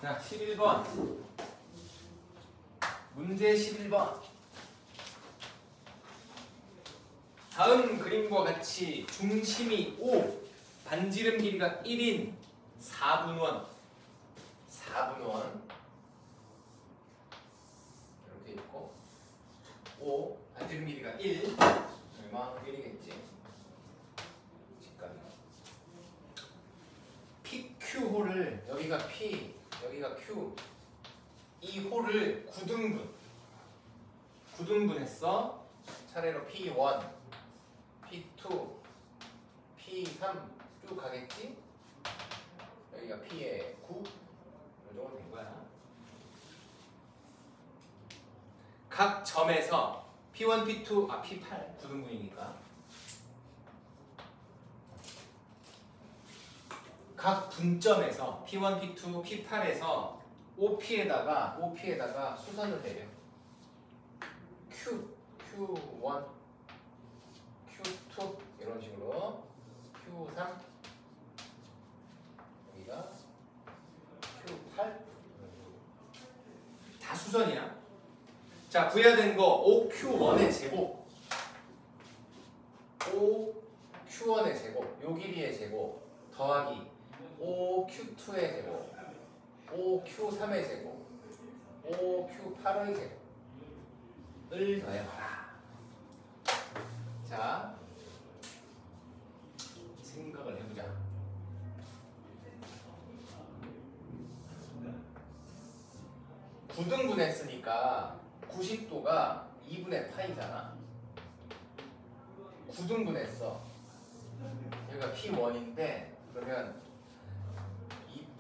자, 11번. 문제 11번. 다음 그림과 같이 중심이 5, 반지름 길이가 1인 4분원. 4분원. 이렇게 있고 5, 반지름 길이가 1. 얼마? 1이겠지. 직각이. PQ홀을, 여기가 P, 여기가 Q. 이 홀을 9등분했어. 차례로 P1, P2, P3 쭉 가겠지? 여기가 P의 9. 이 정도 된 거야. 각 점에서 P1, P2, P8 9등분이니까 각 분점에서 P1, P2, P8에서 OP에다가 수선을 내려. Q1, Q2 이런 식으로 Q3 여기가 Q8 다 수선이야. 자, 구해야 되는 거 OQ1의 제곱, OQ1의 제곱, 요 길이의 제곱 더하기 OQ2의 제곱, OQ3의 제곱, OQ8의 제곱을 더해봐라. 자, 생각을 해보자. 구등분했으니까 90도가 2분의 파이잖아. 9등분했어. 여기가 P1인데 그러면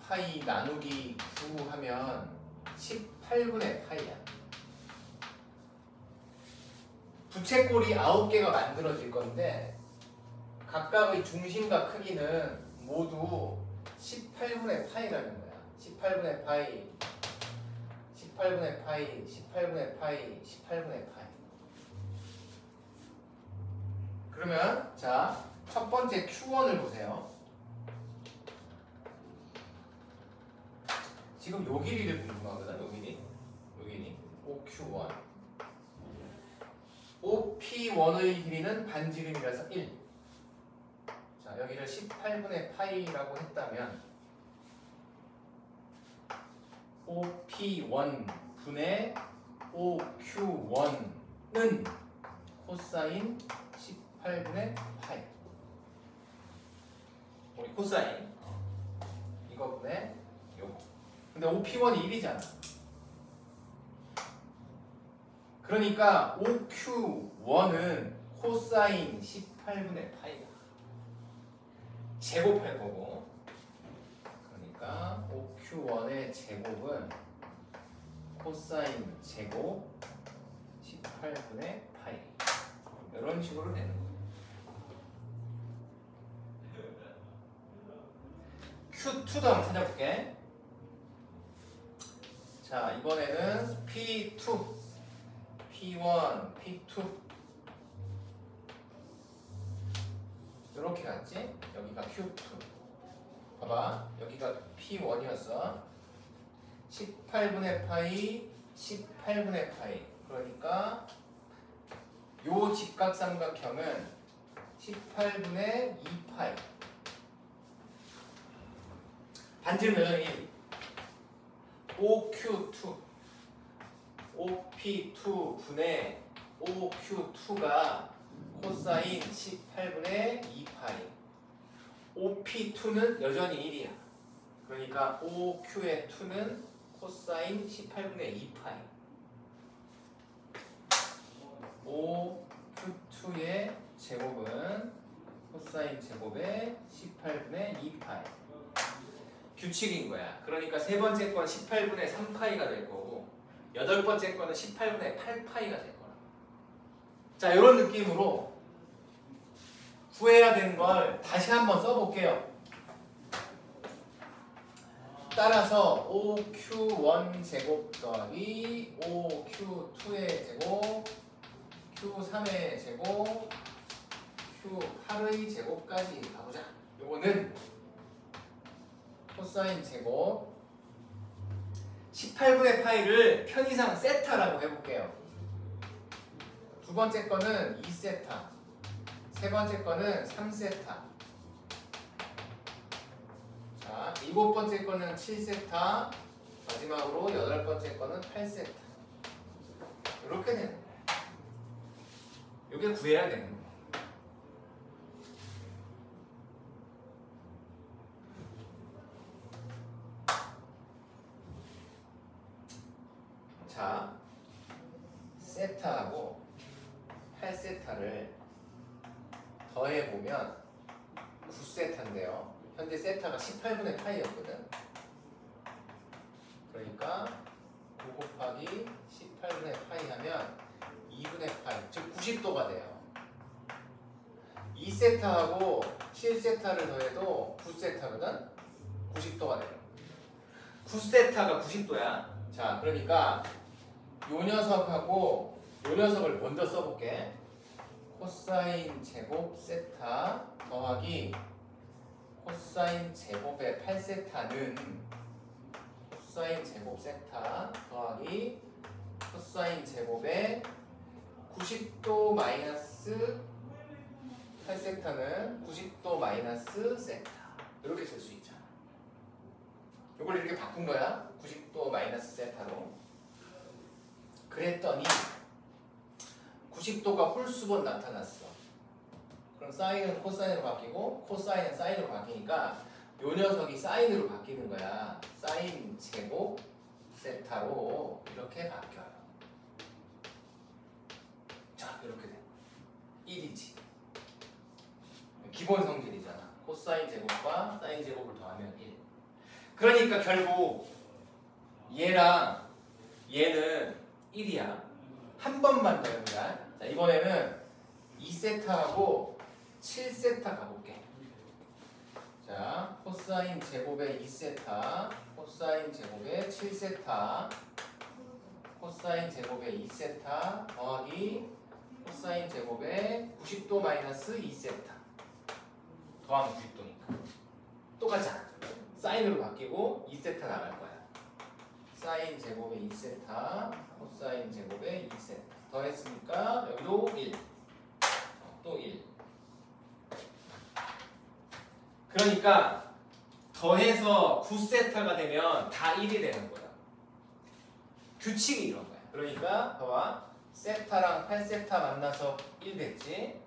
2파이 나누기 9 하면 18분의 파이야. 부채꼴이 9개가 만들어질 건데 각각의 중심과 크기는 모두 18분의 파이라는 거야. 18분의 파이, 18분의 파이, 18분의 파이, 18분의 파이. 그러면 자, 첫 번째 Q1을 보세요. 지금 요 길이를 궁금하거든. 요 길이. OQ1. OP1의 길이는 반지름이라서 1. 자, 여기를 18분의 파이라고 했다면 OP1 분의 OQ1은 코사인 18분의 파이. 우리 코사인 이거 분의 요거. 근데 OP1이 1이잖아. 그러니까 OQ1은 코사인 18분의 파이다. 제곱할 거고. 그러니까 OQ1의 제곱은 코사인 제곱 18분의 파이. 이런 식으로 되는 거예요. Q2도 한번 찾아볼게. 자, 이번에는 P2, P1, P2 이렇게 갔지? 여기가 Q2. 봐봐, 여기가 P1이었어. 18분의 파이, 18분의 파이. 그러니까 요 직각삼각형은 18분의 2파이. 반지름은 1. OQ2, OP2 분의 OQ2가 코사인 18분의 2파이. OP2는 여전히 1이야. 그러니까 OQ의 2는 코사인 18분의 2파이. OQ2의 제곱은 코사인 제곱의 18분의 2파이. 규칙인 거야. 그러니까 세 번째 건 18분의 3파이가 될 거고 여덟 번째 거는 18분의 8파이가 될 거야. 자, 이런 느낌으로 구해야 되는 걸 다시 한번 써볼게요. 따라서 OQ1 제곱 더하기 OQ2의 제곱, Q3의 제곱, Q8의 제곱까지 가보자. 요거는 코사인 제곱 18분의 파이를 편의상 세타라고 해볼게요. 두 번째 거는 2세타, 세 번째 거는 3세타, 자, 일곱 번째 거는 7세타, 마지막으로 여덟 번째 거는 8세타. 이렇게 되는 거야. 이게 구해야 되는 거야. 자, 세타하고 8세타를 더해보면 9세타인데요. 현재 세타가 18분의 파이였거든. 그러니까 9 곱하기 18분의 파이 하면 2분의 파이, 즉 90도가 돼요. 2세타하고 7세타를 더해도 9세타거든. 90도가 돼요. 9세타가 90도야. 자, 그러니까 요 녀석하고 요 녀석을 먼저 써볼게. 코사인 제곱 세타 더하기 코사인 제곱의 8세타는 코사인 제곱 세타 더하기 코사인 제곱의 90도 마이너스 8세타는 90도 마이너스 세타. 이렇게 쓸 수 있잖아. 이걸 이렇게 바꾼 거야. 90도 마이너스 세타로. 그랬더니 90도가 홀수번 나타났어. 그럼 사인은 코사인으로 바뀌고 코사인은 사인으로 바뀌니까 요 녀석이 사인으로 바뀌는 거야. 사인 제곱 세타로 이렇게 바뀌어요. 자, 이렇게 돼. 1이지. 기본 성질이잖아. 코사인 제곱과 사인 제곱을 더하면 1. 그러니까 결국 얘랑 얘는 1이야. 한 번만 더 해보자. 자, 이번에는 2세타하고 7세타 가볼게. 자, 코사인 제곱의 2세타, 코사인 제곱의 7세타, 코사인 제곱의 2세타 더하기 코사인 제곱의 90도 마이너스 2세타 더하면 90도니까 똑같잖아. 사인으로 바뀌고 2세타 나갈 거야. 사인 제곱의 2세타, 코사인 제곱의 2세타 더했으니까 여기도 1, 또 1. 그러니까 더해서 9세타가 되면 다 1이 되는 거야. 규칙이 이런 거야. 그러니까 봐봐. 세타랑 8세타 만나서 1 됐지.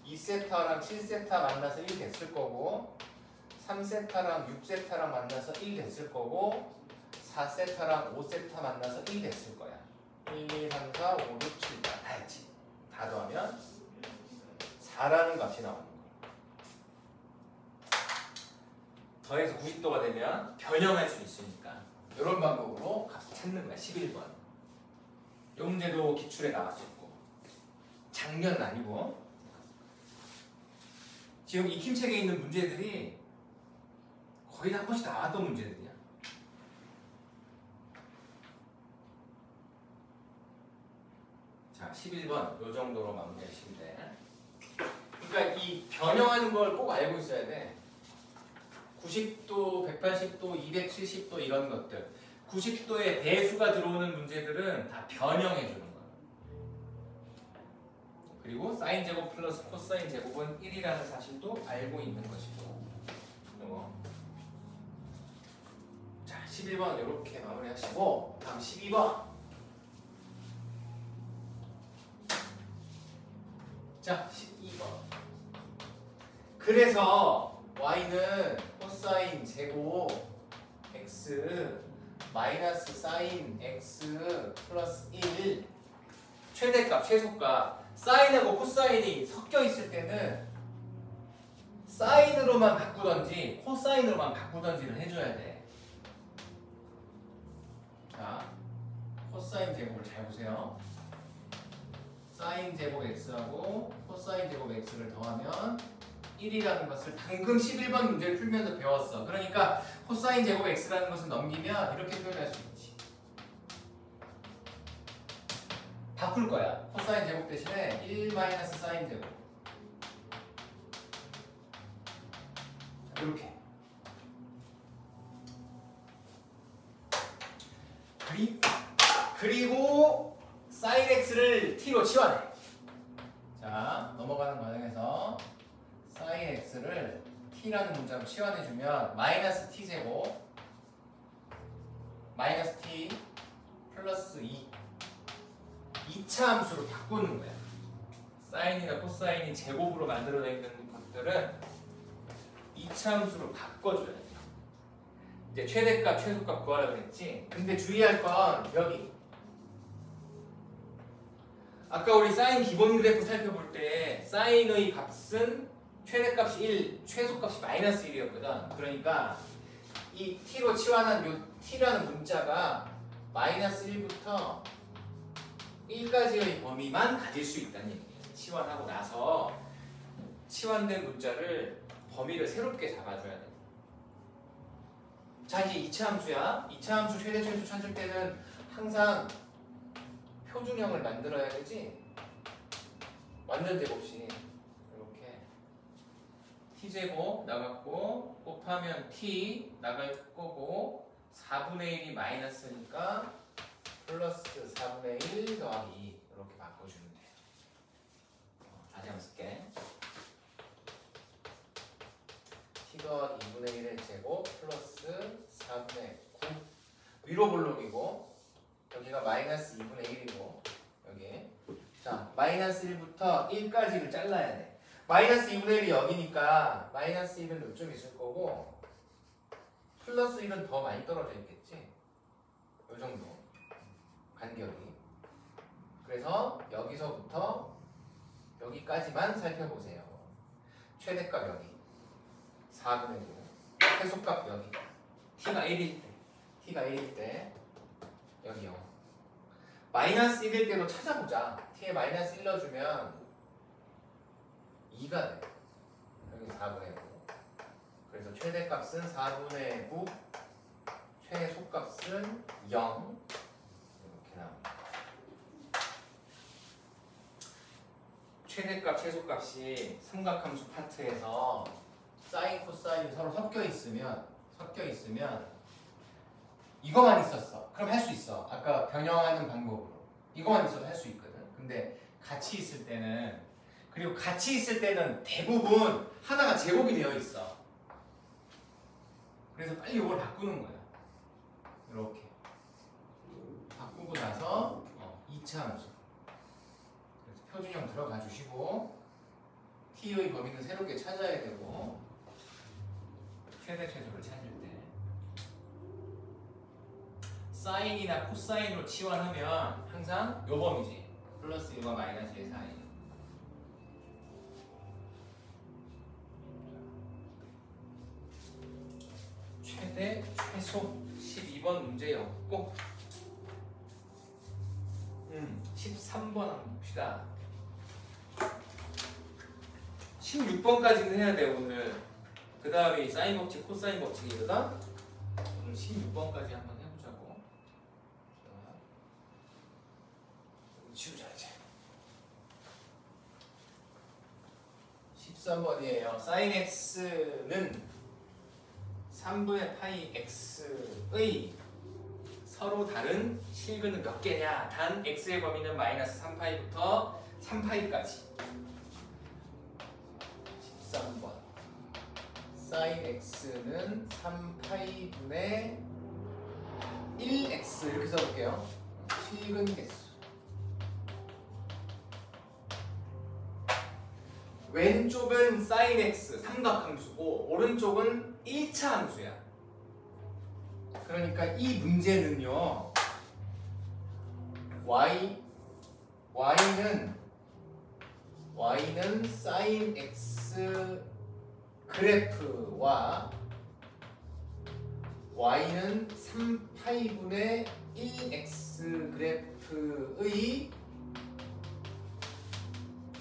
2세타랑 7세타 만나서 1 됐을 거고 3세타랑 6세타랑 만나서 1 됐을 거고 4세타랑 5세타 만나서 1 됐을 거야. 1, 2, 3, 4, 5, 6, 7, 8 다 했지. 다 더하면 4라는 값이 나오는 거야. 더해서 90도가 되면 변형할 수 있으니까 이런 방법으로 값을 찾는 거야. 11번. 이 문제도 기출에 나왔었고 작년은 아니고 지금 익힘책에 있는 문제들이 거의 다 한 번씩 나왔던 문제들이야. 자, 11번 이 정도로 마무리하시면 돼. 그러니까 이 변형하는 걸 꼭 알고 있어야 돼. 90도, 180도, 270도 이런 것들 90도의 배수가 들어오는 문제들은 다 변형해 주는 거야. 그리고 사인 제곱 플러스 코사인 제곱은 1이라는 사실도 알고 있는 것이고. 자, 11번 이렇게 마무리하시고 다음 12번. 자, 12번. 그래서 y는 코사인 제곱 x 마이너스 사인 x 플러스 1 최대값, 최소값 사인하고 코사인이 섞여 있을 때는 사인으로만 바꾸던지 코사인으로만 바꾸던지를 해줘야 돼. 자, 코사인 제곱을 잘 보세요. 사인 제곱 x하고 코사인 제곱 x를 더하면 1이라는 것을 방금 11번 문제를 풀면서 배웠어. 그러니까 코사인 제곱 x라는 것을 넘기면 이렇게 표현할 수 있지. 바꿀 거야. 코사인 제곱 대신에 1 마이너스 사인 제곱. 이렇게. 그리고 sin x를 t로 치환해. 자, 넘어가는 과정에서 sin x를 t라는 문자로 치환해주면 마이너스 t제곱 마이너스 t 플러스 2차 함수로 바꾸는 거야. 사인이나 코사인이 제곱으로 만들어져 있는 것들은 2차 함수로 바꿔줘야 돼. 이제 최대값, 최소값 구하라 그랬지? 근데 주의할 건 여기. 아까 우리 사인 기본 그래프 살펴볼 때 사인의 값은 최대값이 1, 최소값이 마이너스 1이었거든. 그러니까 이 t로 치환한 요 t라는 문자가 마이너스 1부터 1까지의 범위만 가질 수 있다는 얘기예요. 치환하고 나서 치환된 문자를 범위를 새롭게 잡아줘야 돼. 자, 이제 2차 함수야. 2차 함수 최대 최소 찾을 때는 항상 표준형을 만들어야 되지. 완전 제곱식 이렇게 t제곱 나갔고 곱하면 t 나갈 거고 4분의 1이 마이너스니까 플러스 4분의 1 더하기 2 이렇게 바꿔주면 돼. 다시 한번 쓸게. t 더하기 2분의 1의 제곱 플러스 4분의 9 위로 볼록이고 여기가 마이너스 2분의 1이고 여기 자 마이너스 1부터 1까지를 잘라야 돼. 마이너스 2분의 1이 여기니까 마이너스 1은 요쯤 있을 거고 플러스 1은 더 많이 떨어져 있겠지. 요 정도 간격이. 그래서 여기서부터 여기까지만 살펴보세요. 최대값 여기 4분의 9 최소값 여기 t가 1일 때 여기요. 마이너스 1일 때도 찾아보자. t에 마이너스 1 넣어주면 2가 돼. 여기 4분의 9 그래서 최대값은 4분의 9 최소값은 0 이렇게 나옵니다. 최대값, 최소값이 삼각함수 파트에서 사인, 코사인이 서로 섞여 있으면 이거만 있었어. 그럼 할 수 있어. 아까 변형하는 방법으로 이거만 있어도 할 수 있거든. 근데 같이 있을 때는 대부분 하나가 제곱이 되어 있어. 그래서 빨리 이걸 바꾸는 거야. 이렇게 바꾸고 나서 2차 함수. 그래서 표준형 들어가 주시고 t의 범위는 새롭게 찾아야 되고 최대 최소를 찾을 때 사인이나 코사인으로 치환하면 항상 요 범위지. 플러스 1과 마이너스 1 사이. 최대 최소 12번 문제였고 13번 한번 봅시다. 16번까지는 해야 돼 오늘. 그 다음에 사인 법칙, 코사인 법칙이거든. 오늘 16번까지 한번 해보자고. 자, 지우자 이제. 13번이에요. 사인 x는 3분의 파이 x의 서로 다른 실근은 몇 개냐? 단 x의 범위는 마이너스 3파이부터 3파이까지. 13번 사인 x는 3파이분의 1x 이렇게 써볼게요. 실근 개수. 왼쪽은 사인 x 삼각함수고 오른쪽은 1차 함수야. 그러니까 이 문제는요. y는 사인 x 그래프와 y는 3파이분의 1x 그래프의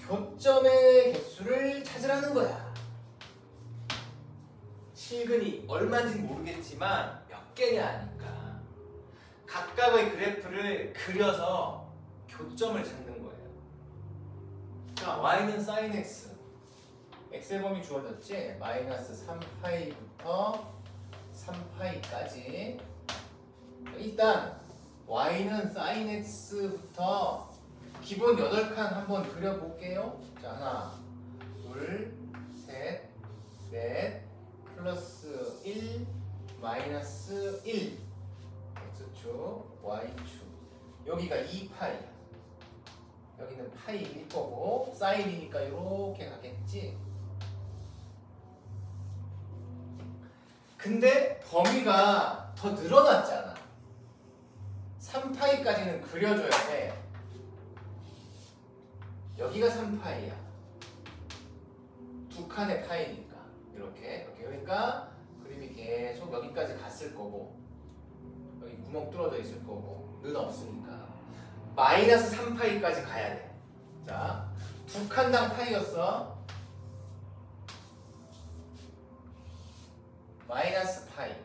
교점의 개수를 찾으라는 거야. 실근이 얼마인지 모르겠지만 몇 개냐 하니까 각각의 그래프를 그려서 교점을 찾는 거예요. 자, y는 sin x x의 범위 주어졌지? 마이너스 3파이부터 3파이까지. 일단 y는 sin x부터 기본 8칸 한번 그려볼게요. 자, 하나, 둘, 셋, 넷, 플러스 1, 마이너스 1. x축, y축. 여기가 2파이야. 여기는 파이일 거고, 사인이니까 이렇게 가겠지. 근데 범위가 더 늘어났잖아. 3파이까지는 그려줘야 돼. 여기가 3파이야. 두 칸의 파이니까. 이렇게. 그러니까 그림이 계속 여기까지 갔을 거고, 여기 구멍 뚫어져 있을 거고, 는 없으니까. 마이너스 3파이까지 가야 돼. 자, 두 칸당 파이였어. 마이너스 파이,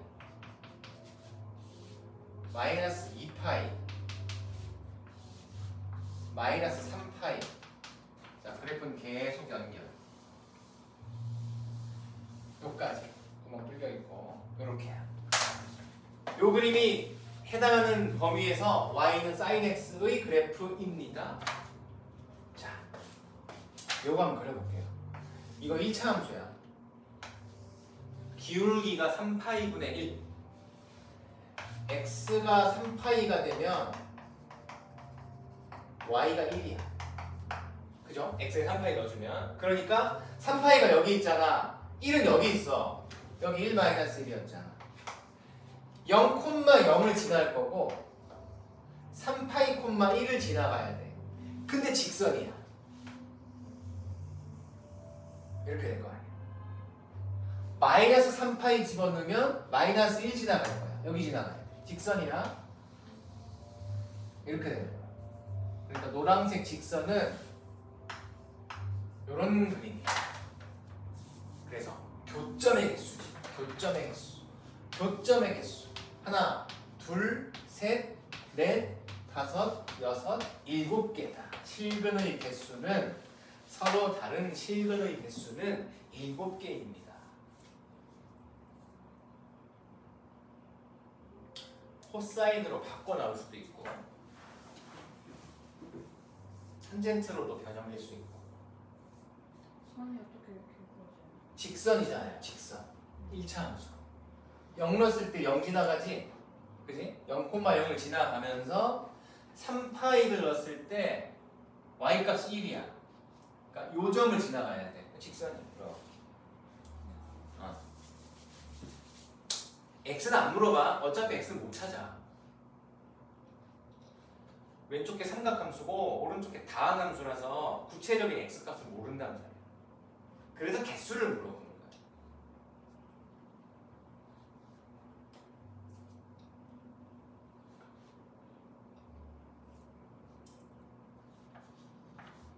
마이너스 2파이, 마이너스 3파이. 자, 그래프는 계속 연결. 요까지 구멍 뚫려 있고, 요렇게야. 요 그림이 해당하는 범위에서 y는 sin x의 그래프입니다. 자, 요거 한번 그려볼게요. 이거 1차 함수야. 기울기가 3파이분의 1. x가 3파이가 되면 y가 1이야. 그죠? x에 3파이 넣어주면. 그러니까 3파이가 여기 있잖아. 1은 여기 있어. 여기 1 마이너스 1이었잖아. 0,0을 지날 거고 3파이, 1을 지나가야 돼. 근데 직선이야. 이렇게 될 거 아니야. 마이너스 3파이 집어넣으면 마이너스 1 지나갈 거야. 여기 지나가야 돼. 직선이야. 이렇게 되는 거야. 그러니까 노란색 직선은 이런 그림이야. 그래서 교점의 개수지. 교점의 개수. 교점의 개수. 하나, 둘, 셋, 넷, 다섯, 여섯, 7개다. 실근의 개수는 서로 다른 실근의 개수는 7개입니다. 코사인으로 바꿔 나올 수도 있고 탄젠트로도 변형될 수 있고. 선이 어떻게 이렇게 구워져요? 직선이잖아요. 직선. 1차 함수. 0 넣었을 때 0 지나가지? 그지? 0,0을 지나가면서 3파이를 넣었을 때 y값이 1이야. 그러니까 요 점을 지나가야 돼. 직선이. x는 안 물어봐. 어차피 x는 못 찾아. 왼쪽 게 삼각함수고 오른쪽 게 다항함수라서 구체적인 x값을 모른다는 말이야. 그래서 개수를 물어보는 거야.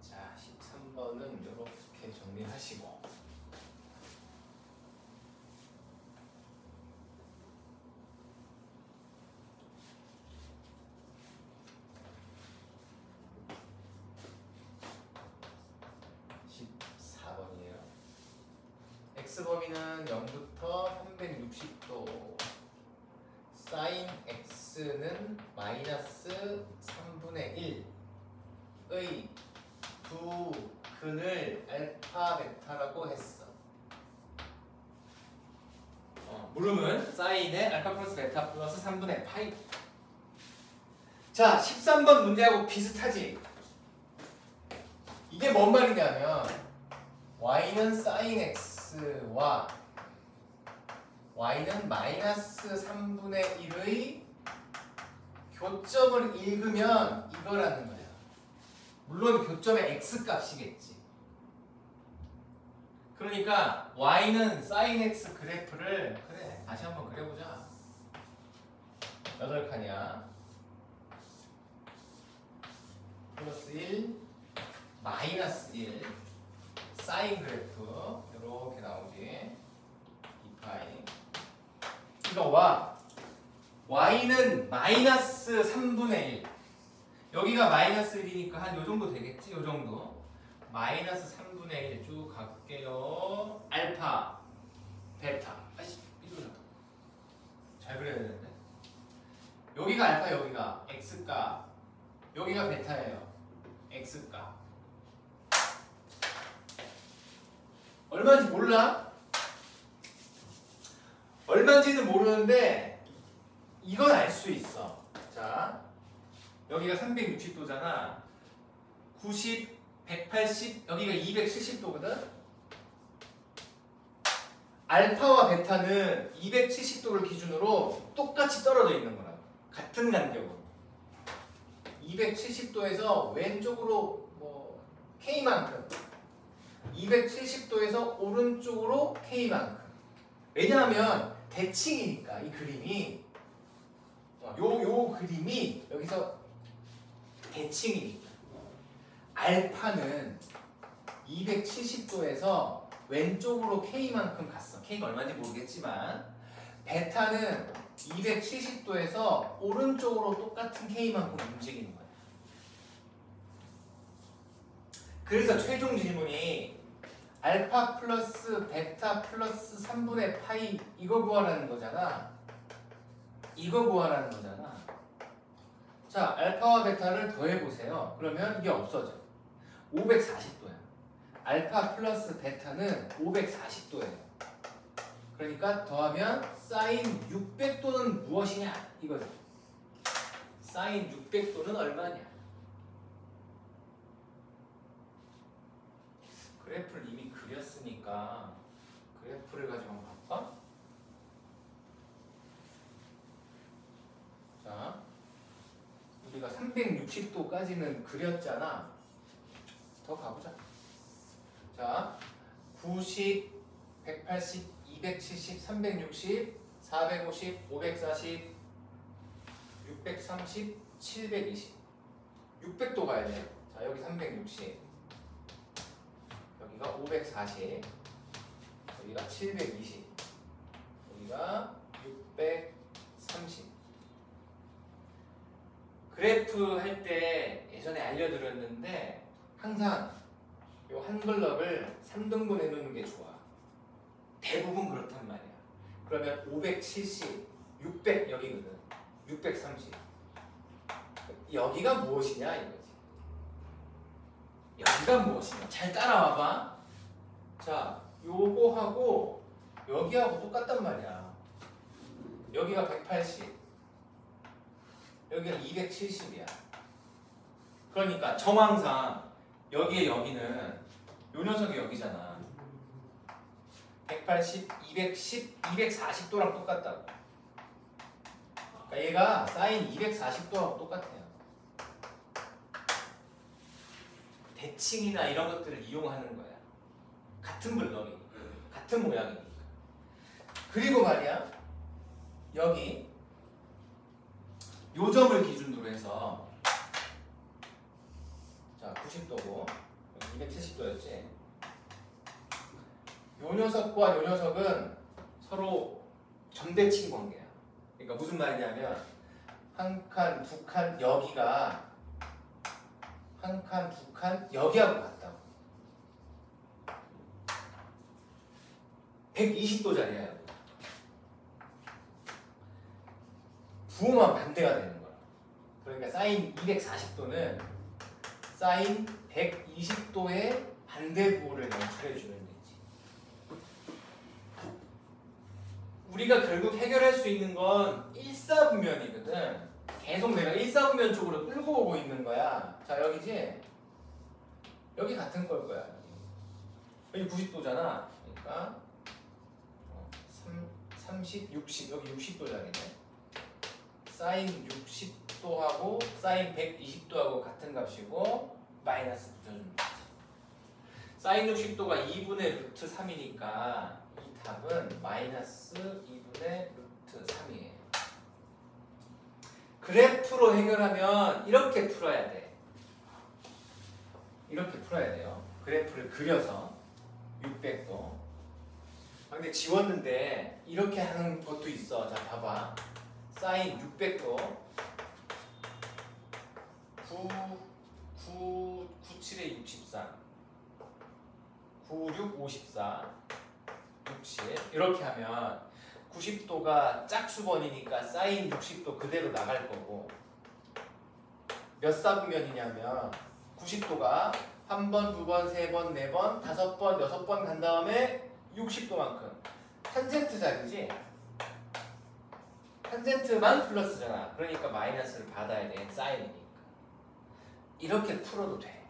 자, 13번은 이렇게 정리하시고 14번이에요. x범위는 0부터 360도, sin x는 마이너스 3분의 1의 두 근을 알파, 베타라고 했어. 물음은 사인의 알파 플러스 베타 플러스 3분의 파이. 자, 13번 문제하고 비슷하지? 이게 뭔 말이냐면 y는 sin x와 y는 마이너스 3분의 1의 교점을 읽으면 이거라는 거야. 물론 교점의 x값이겠지. 그러니까 y는 sin x 그래프를 그래 다시 한번 그려보자. 8칸이야. 플러스 1 마이너스 1 사인 그래프 이렇게 나오지. 2파이. 이거와 y는 마이너스 3분의 1. 여기가 마이너스 1이니까 한 요 정도 되겠지? 요 정도. 마이너스 3분의 1 쭉 갈게요. 알파, 베타. 아이씨, 삐뚤어졌다. 잘 그려야 되는데. 여기가 알파, 여기가 x값, 여기가 베타예요. x값. 얼마인지 몰라? 얼마인지는 모르는데 이건 알 수 있어. 자, 여기가 360도잖아. 90, 180, 여기가 270도거든. 알파와 베타는 270도를 기준으로 똑같이 떨어져 있는 거라고. 같은 간격으로. 270도에서 왼쪽으로 뭐 K만큼, 270도에서 오른쪽으로 K만큼. 왜냐하면 대칭이니까 이 그림이 요 그림이 여기서 대칭이니까. 알파는 270도에서 왼쪽으로 K만큼 갔어. K가 얼마인지 모르겠지만 베타는 270도에서 오른쪽으로 똑같은 K만큼 움직이는 거야. 그래서 최종 질문이 알파 플러스 베타 플러스 3분의 파이 이거 구하라는 거잖아. 이거 구하라는 거잖아. 자, 알파와 베타를 더해보세요. 그러면 이게 없어져. 540도야. 알파 플러스 베타는 540도예요. 그러니까 더하면 사인 600도는 무엇이냐? 이거죠. 사인 600도는 얼마냐? 그래프를 이미 그렸으니까 그래프를 가지고 한번 볼까? 자, 우리가 360도까지는 그렸잖아. 더 가보자. 자, 90, 180, 270, 360, 450, 540, 630, 720 600도 가야 돼. 자, 여기 360, 여기가 540, 여기가 720, 여기가 630. 그래프 할 때 예전에 알려드렸는데 항상 요 한 블럭을 3등분 해놓는 게 좋아. 대부분 그렇단 말이야. 그러면 570, 600 여기거든. 630. 여기가 무엇이냐 이거지. 여기가 무엇이냐. 잘 따라와봐. 자, 요거하고 여기하고 똑같단 말이야. 여기가 180, 여기가 270이야. 그러니까 정황상 여기에 여기는 요 녀석이 여기잖아. 180, 210, 240도랑 똑같다고. 그러니까 얘가 사인 240도하고 똑같아요. 대칭이나 이런 것들을 이용하는 거야. 같은 블럭이니까, 같은 모양이니까. 그리고 말이야, 여기 요 점을 기준으로 해서 자 90도고 270도였지. 요 녀석과 요 녀석은 서로 점대칭 관계야. 그러니까 무슨 말이냐면 한 칸, 두 칸 여기가 한 칸, 두 칸 여기하고 같다고. 120도짜리야. 부호만 반대가 되는 거야. 그러니까 사인 240도는 사인 120도의 반대 부호를 연출해 주는 거지. 우리가 결국 해결할 수 있는 건 1사분면이거든. 계속 내가 1사분면 쪽으로 끌고 오고 있는 거야. 자, 여기지? 여기 같은 걸 거야. 여기 90도잖아. 그러니까 30, 60, 여기 60도짜리네. 사인 60도하고 사인 120도하고 같은 값이고 마이너스 붙여주는 거지. 사인 60도가 2분의 루트 3이니까 이 답은 마이너스 2분의 루트 3이에요. 그래프로 해결하면 이렇게 풀어야 돼. 이렇게 풀어야 돼요. 그래프를 그려서 600도. 근데 지웠는데 이렇게 하는 것도 있어. 자, 봐봐. 사인 600도 97에 64 96, 54 60 이렇게 하면 90도가 짝수번이니까 사인 60도 그대로 나갈 거고 몇 사분면이냐면 90도가 한 번, 두 번, 세 번, 네 번, 다섯 번, 여섯 번 간 다음에 60도만큼 탄젠트 자리지? 탄젠트만 플러스잖아. 그러니까 마이너스를 받아야 돼. 사인이니까. 이렇게 풀어도 돼.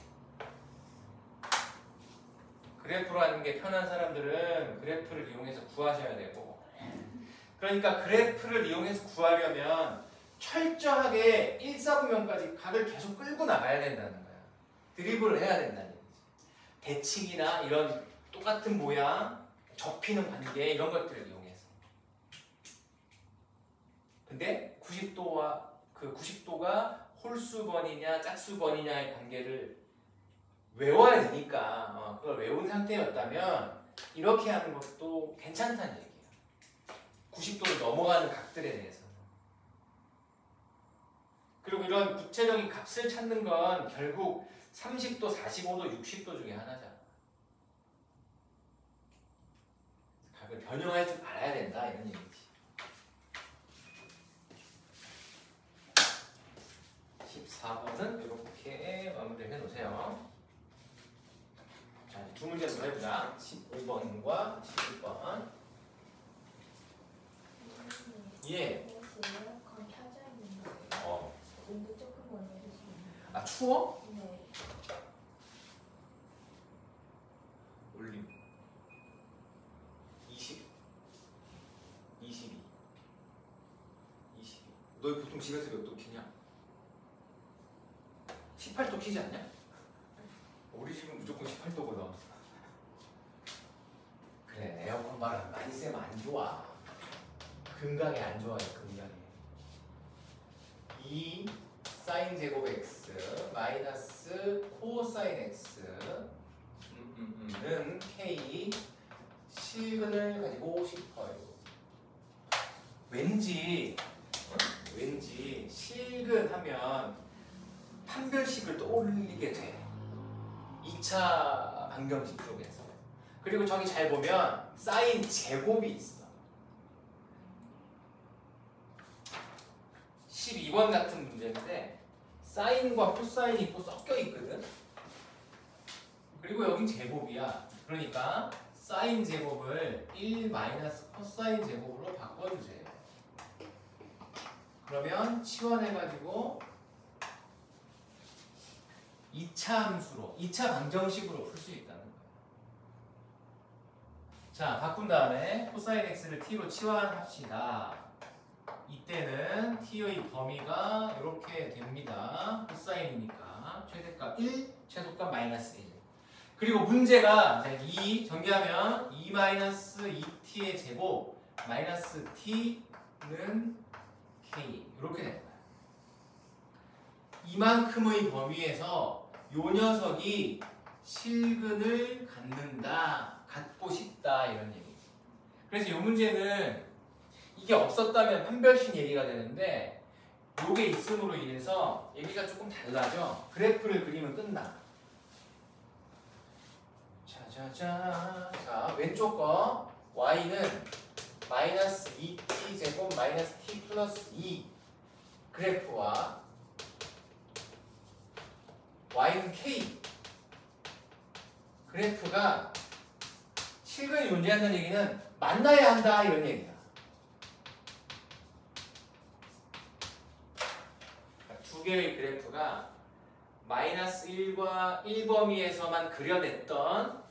그래프로 하는 게 편한 사람들은 그래프를 이용해서 구하셔야 되고 그러니까 그래프를 이용해서 구하려면 철저하게 1사분면까지 각을 계속 끌고 나가야 된다는 거야. 드리블을 해야 된다는 얘기지. 대칭이나 이런 똑같은 모양, 접히는 관계 이런 것들을 이용해서. 근데 90도가 홀수번이냐 짝수번이냐의 관계를 외워야 되니까 그걸 외운 상태였다면 이렇게 하는 것도 괜찮다는 얘기예요. 90도를 넘어가는 각들에 대해서. 그리고 이런 구체적인 값을 찾는 건 결국 30도, 45도, 60도 중에 하나잖아. 각을 변형할 줄 알아야 된다 이런 얘기지. 14번은 이렇게 마무리를 해놓으세요. 자, 두 문제 더 해보자. 15번과 11번. 예. 건 켜져 있는 거예요. 온도 조금 올려주시면. 아, 추워? 네. 올림. 20. 22. 22. 너 보통 집에서 몇 도 키냐? 18도 키지 않냐? 우리 집은 무조건 18도거든. 그래, 에어컨 바람 많이 쐬면 안 좋아. 건강에 안 좋아요, 건강에. 2 사인 제곱 x 마이너스 코사인 x는 k 실근을 가지고 싶어요. 왠지 실근하면 판별식을 떠올리게 돼. 2차 방정식 쪽에서. 그리고 저기 잘 보면 사인 제곱이 있어. 12번 같은 문제인데 사인과 코사인이 또 섞여 있거든. 그리고 여긴 제곱이야. 그러니까 사인 제곱을 1 마이너스 코사인 제곱으로 바꿔주세요. 그러면 치환해가지고 2차 함수로, 2차 방정식으로 풀 수 있다는 거예요. 자, 바꾼 다음에 코사인 x를 t로 치환합시다. 이때는 t의 범위가 이렇게 됩니다. 코사인이니까 최대값 1, 최소값 마이너스 1. 그리고 문제가 2 전개하면 2 마이너스 2t의 제곱 마이너스 t는 k 이렇게 되는 거야. 이만큼의 범위에서 요 녀석이 실근을 갖고 싶다 이런 얘기지. 그래서 이 문제는 이게 없었다면 판별식 얘기가 되는데 요게 있음으로 인해서 얘기가 조금 달라져. 그래프를 그리면 끝나. 짜자자. 자, 왼쪽 거 y는 마이너스 2t 제곱 마이너스 t 플러스 2 그래프와 y는 k 그래프가 실근이 존재한다는 얘기는 만나야 한다 이런 얘기야. 두 개의 그래프가 마이너스 1과 1범위에서만 그려냈던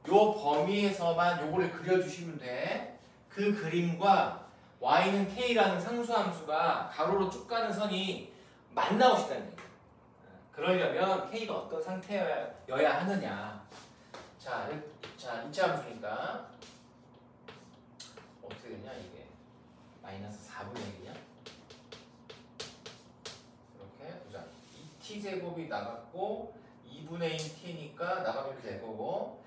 요 범위에서만 요거를 그려주시면 돼. 그 그림과 y는 k라는 상수함수가 가로로 쭉 가는 선이 만나오시다는 얘기야. 그러려면 k가 어떤 상태여야 하느냐. 자, 2차 함수니까 어떻게 되냐 이게 마이너스 4분의 1이냐 이렇게 보자. 2t제곱이 나갔고 2분의 1 t니까 나가면 이렇게 될 거고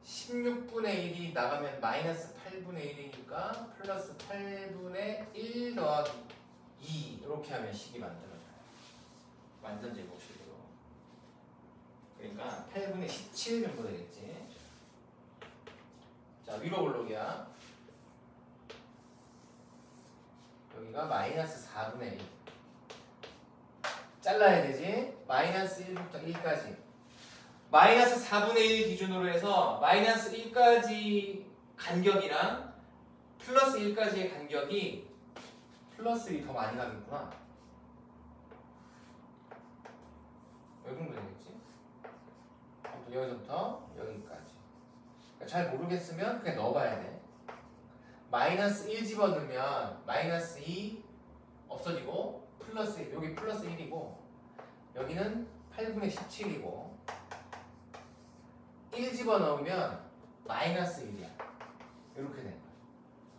16분의 1이 나가면 마이너스 8분의 1이니까 플러스 8분의 1 더하기 2 이렇게 하면 식이 만들어져요. 완전 제곱식으로. 그러니까 8분의 17 정도 되겠지. 자, 위로 볼록이야. 여기가 마이너스 4분의 1. 잘라야 되지? 마이너스 1부터 1까지. 마이너스 4분의 1 기준으로 해서 마이너스 1까지 간격이랑 플러스 1까지의 간격이 플러스 1이 더 많이 가겠구나. 이 정도 되겠지? 여기서부터 여기까지. 그러니까 잘 모르겠으면 그냥 넣어봐야 돼. 마이너스 1 집어넣으면 마이너스 2 없어지고 플러스 1, 여기 플러스 1이고 여기는 8분의 17이고 1 집어넣으면 마이너스 1이야. 이렇게 되는 거야.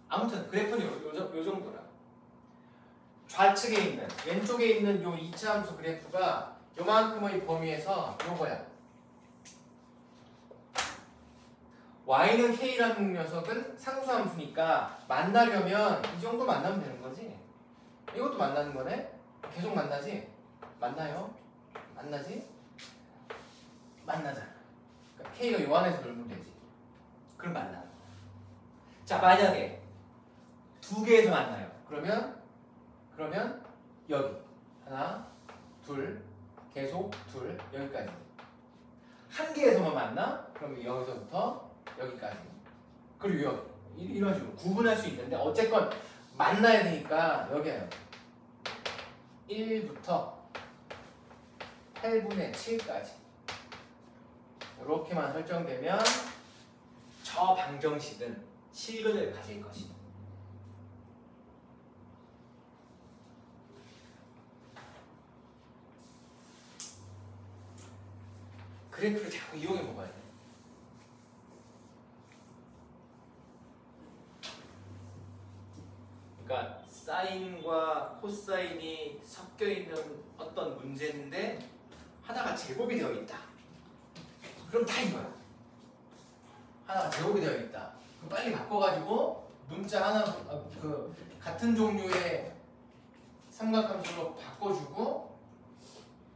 아무튼 그래프는 요 정도라. 좌측에 있는 왼쪽에 있는 요 2차 함수 그래프가 요만큼의 범위에서 요거야. y는 k라는 녀석은 상수함수니까 만나려면 이 정도 만나면 되는 거지. 이것도 만나는 거네. 계속 만나지? 만나요? 만나지? 만나잖아. 그러니까 k가 요 안에서 놀면 되지. 그럼 만나는 거야. 자, 만약에 두 개에서 만나요. 그러면 여기 하나, 둘, 계속 둘, 여기까지. 한 개에서만 만나? 그러면 여기서부터 여기까지. 그리고 여기 이런 식으로 구분할 수 있는데 어쨌건 만나야 되니까 여기에요. 1부터 8분의 7까지 이렇게만 설정되면 저 방정식은 실근을 가질 것이다. 그래프를 자꾸 이용해 먹어야 돼. 그러니까 사인과 코사인이 섞여 있는 어떤 문제인데 하나가 제곱이 되어 있다. 그럼 다 이거야. 하나가 제곱이 되어 있다. 그럼 빨리 바꿔가지고 문자 하나 그 같은 종류의 삼각함수로 바꿔주고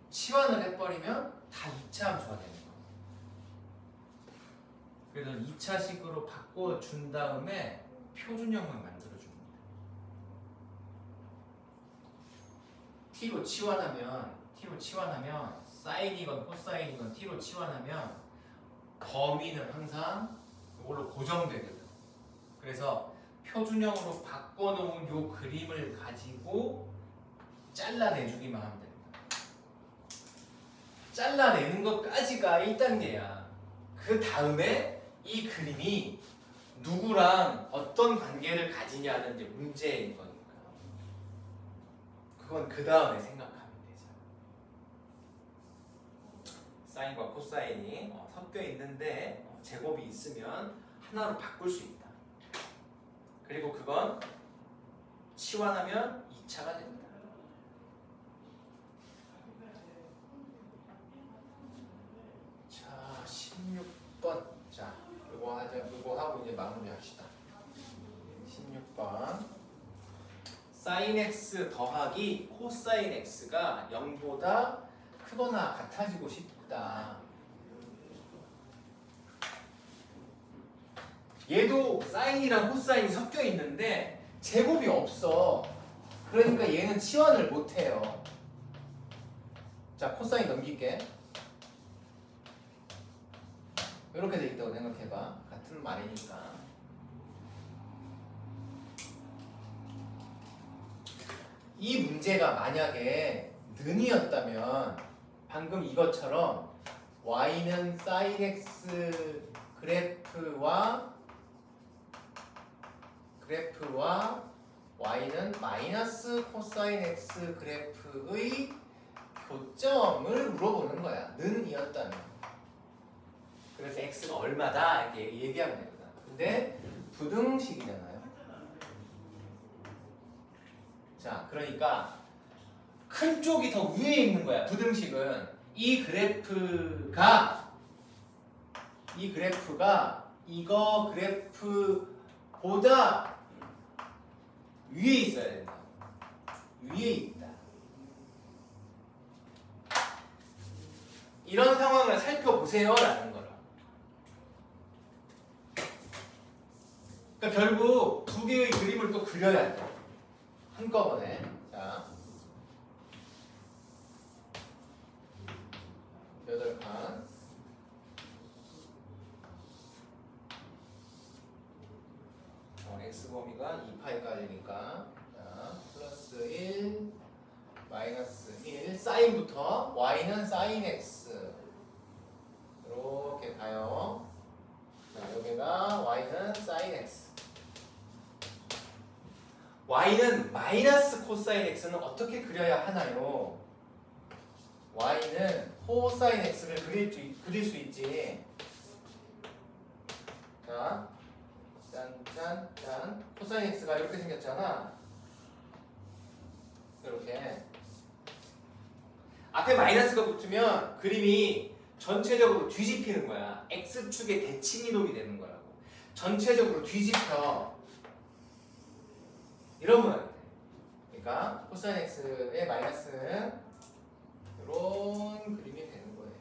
치환을 해버리면 다 2차 함수가 되는 거야. 그래서 2차식으로 바꿔준 다음에 표준형만 만들어줍니다. t로 치환하면 사인이건 코사인이건 t로 치환하면 범위는 항상 이걸로 고정되거든. 그래서 표준형으로 바꿔놓은 요 그림을 가지고 잘라내주기만 하면 됩니다. 잘라내는 것까지가 1단계야. 그 다음에 이 그림이 누구랑 어떤 관계를 가지냐는 이제 문제인 거니까. 그건 그 다음에 생각하면 되죠. 사인과 코사인이 섞여 있는데 제곱이 있으면 하나로 바꿀 수 있다. 그리고 그건 치환하면 2차가 됩니다. 자, 16번. 자, 이거 하고 이제 마무리합시다. 16번. 사인 x 더하기 코사인 x가 0보다 크거나 같아지고 싶다. 얘도 사인이랑 코사인이 섞여 있는데 제곱이 없어. 그러니까 얘는 치환을 못 해요. 자, 코사인 넘길게. 이렇게 돼 있다고 생각해봐. 같은 말이니까. 이 문제가 만약에 는이었다면 방금 이것처럼 y는 sin x 그래프와 y는 마이너스 코사인 x 그래프의 교점을 물어보는 거야. 는이었다면. 그래서 x가 얼마다 이렇게 얘기하면 되거든. 근데 부등식이잖아요. 자, 그러니까 큰 쪽이 더 위에 있는 거야. 부등식은 이 그래프가 이거 그래프보다 위에 있어야 된다. 위에 있다. 이런 상황을 살펴보세요라는 거라. 그러니까 결국 두 개의 그림을 또 그려야 돼. 한꺼번에. 자, 8칸. x 범위가 2파이까지니까 자, 플러스 1, 마이너스 1, 사인부터 y는 사인 x 이렇게 가요. 자, 여기가 y는 사인 x. y는 마이너스 코사인 x는 어떻게 그려야 하나요? y는 코사인 x를 그릴 수 있지. 자, 짠. 코사인 x가 이렇게 생겼잖아. 이렇게. 앞에 마이너스가 붙으면 그림이 전체적으로 뒤집히는 거야. x축의 대칭 이동이 되는 거라고. 전체적으로 뒤집혀. 이러면 안 돼. 그러니까 코사인 x의 마이너스는 이런 그림이 되는 거예요.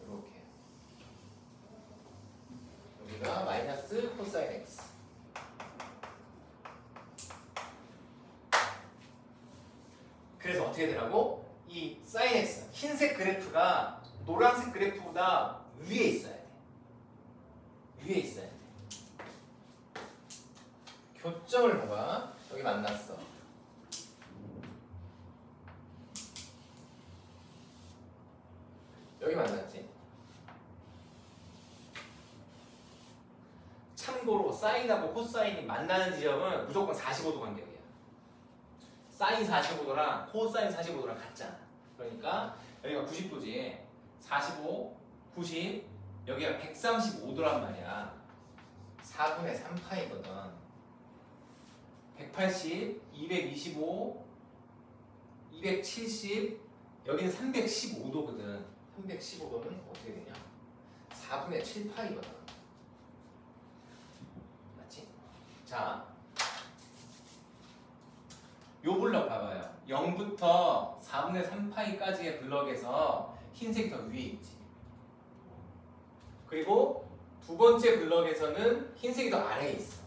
이렇게. 여기가 마이너스 코사인 x. 그래서 어떻게 되라고? 이 사인 x, 흰색 그래프가 노란색 그래프보다 위에 있어야 돼. 위에 있어야 돼. 교점을 봐봐. 여기 만났어. 여기 만났지. 참고로 사인하고 코사인이 만나는 지점은 무조건 45도 간격이야. 사인 45도랑 코사인 45도랑 같잖아. 그러니까 여기가 90도지. 45, 90, 여기가 135도란 말이야. 4분의 3파이거든. 180, 225, 270, 여기는 315도거든. 315도는 어떻게 되냐? 4분의 7파이거든. 맞지? 자, 요 블럭 봐봐요. 0부터 4분의 3파이까지의 블럭에서 흰색이 더 위에 있지. 그리고 두 번째 블럭에서는 흰색이 더 아래에 있어.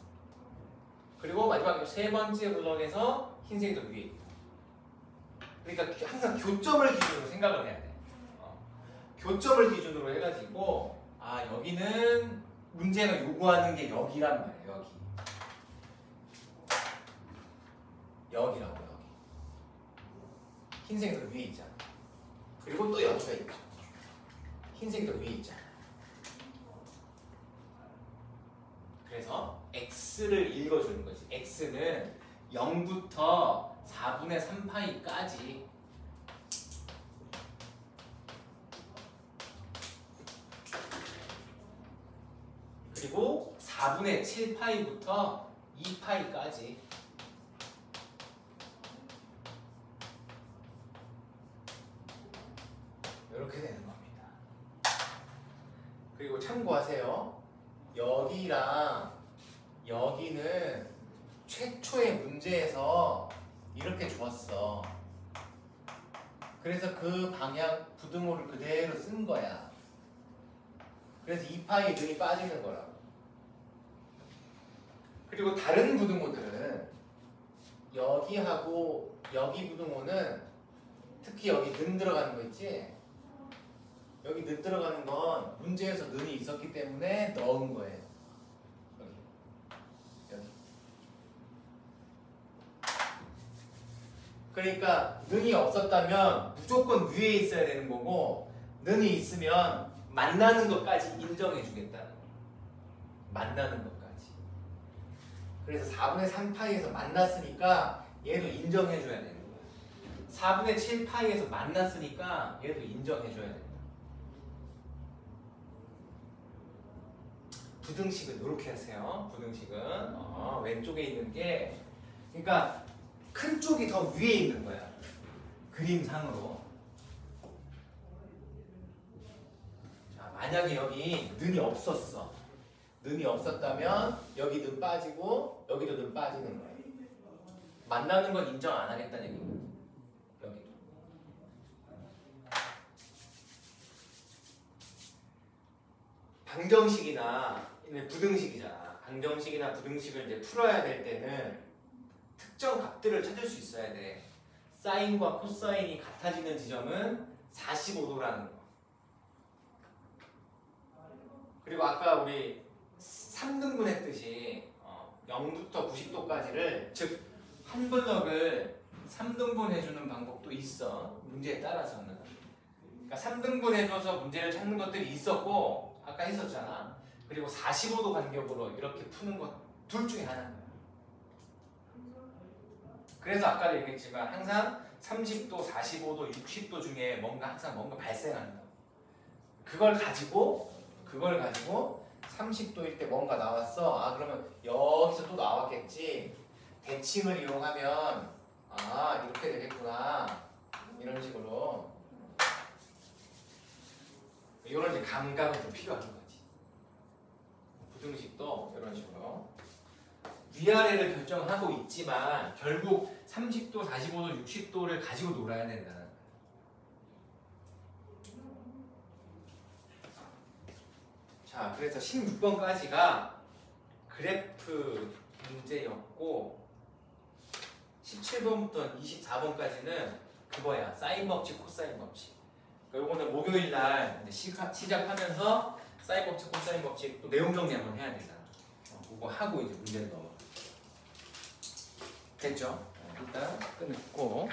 그리고 마지막 세 번째 블럭에서 흰색이 더 위에 있다. 그러니까 항상 교점을 기준으로 생각을 해야 돼. 교점을 기준으로 해가지고 여기는 문제가 요구하는 게 여기란 말이에요. 여기라고. 여기. 흰색이 더 위에 있잖아. 그리고 또 여기가 있죠. 흰색이 더 위에 있잖아. 그래서 x를 읽어주는 거지. x는 0부터 4분의 3파이까지 그리고 4분의 7파이부터 2파이까지 이렇게 되는 겁니다. 그리고 참고하세요. 여기랑 여기는 최초의 문제에서 이렇게 주었어. 그래서 그 방향 부등호를 그대로 쓴 거야. 그래서 2파이 등이 빠지는 거라고. 그리고 다른 부등호들은 여기하고 여기 부등호는 특히 여기 는 들어가는 거 있지? 여기 는 들어가는 건 문제에서 는이 있었기 때문에 넣은 거예요. 여기. 그러니까 는이 없었다면 무조건 위에 있어야 되는 거고, 는이 있으면 만나는 것까지 인정해 주겠다는 거예요. 만나는 것까지. 그래서 4분의 3파이에서 만났으니까 얘도 인정해 줘야 되는 거예요. 4분의 7파이에서 만났으니까 얘도 인정해 줘야 된다. 부등식은 이렇게 하세요. 부등식은 왼쪽에 있는 게, 그러니까 큰 쪽이 더 위에 있는 거야. 그림상으로. 자, 만약에 여기 는이 없었어. 는이 없었다면 여기 는 빠지고 여기도 는 빠지는 거야. 만나는 건 인정 안 하겠다는 얘기예요. 여기도. 방정식이나 부등식이잖아. 방정식이나 부등식을 이제 풀어야 될 때는 특정 값들을 찾을 수 있어야 돼. 사인과 코사인이 같아지는 지점은 45도라는 거. 그리고 아까 우리 3등분 했듯이 0부터 90도까지를 즉 한 블럭을 3등분 해주는 방법도 있어. 문제에 따라서는. 그러니까 3등분 해줘서 문제를 찾는 것들이 있었고 아까 했었잖아. 그리고 45도 간격으로 이렇게 푸는 것 둘 중에 하나인 거야. 그래서 아까도 얘기했지만 항상 30도, 45도, 60도 중에 항상 뭔가 발생한다. 그걸 가지고 30도일 때 뭔가 나왔어. 아 그러면 여기서 또 나왔겠지. 대칭을 이용하면 아 이렇게 되겠구나. 이런 식으로. 이런 이제 감각은 좀 필요한 거지. 부등식도 이런 식으로 위아래를 결정하고 있지만 결국 30도, 45도, 60도를 가지고 놀아야 된다는 거야. 자, 그래서 16번까지가 그래프 문제였고 17번부터 24번까지는 그거야. 사인 법칙, 코사인 법칙. 요거는 목요일 날 시작하면서 사인 법칙, 코사인 법칙 또 내용 정리 한번 해야 된다. 그거 하고 이제 문제를 넘어. 됐죠? 일단 끊고.